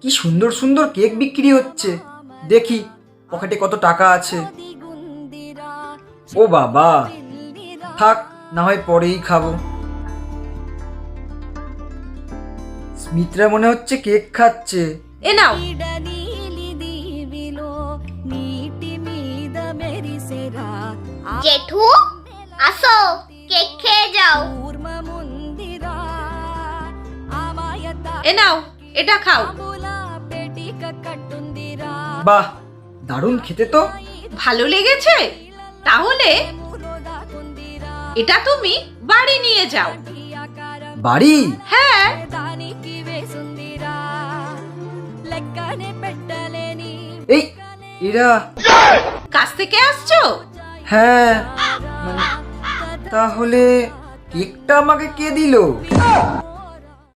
কি সুন্দর সুন্দর কেক বিক্রি হচ্ছে, দেখি পকেটে কত টাকা আছে। ও বাবা, থাক, না হয় পরেই খাবো। স্মিত্রা মনে হচ্ছে কেক খাচ্ছে। এ নাও। জেঠু, আসো, কেক খেয়ে যাও। এ নাও, এটা খাও। বাহ, দারুণ খেতে তো। ভালো লেগেছে? তাহলে এটা তুমি বাড়ি নিয়ে যাও। বাড়ি? হ্যাঁ। এই, এরা কাছ থেকে আসছো? হ্যাঁ, তাহলে কেকটা আমাকে কে দিল?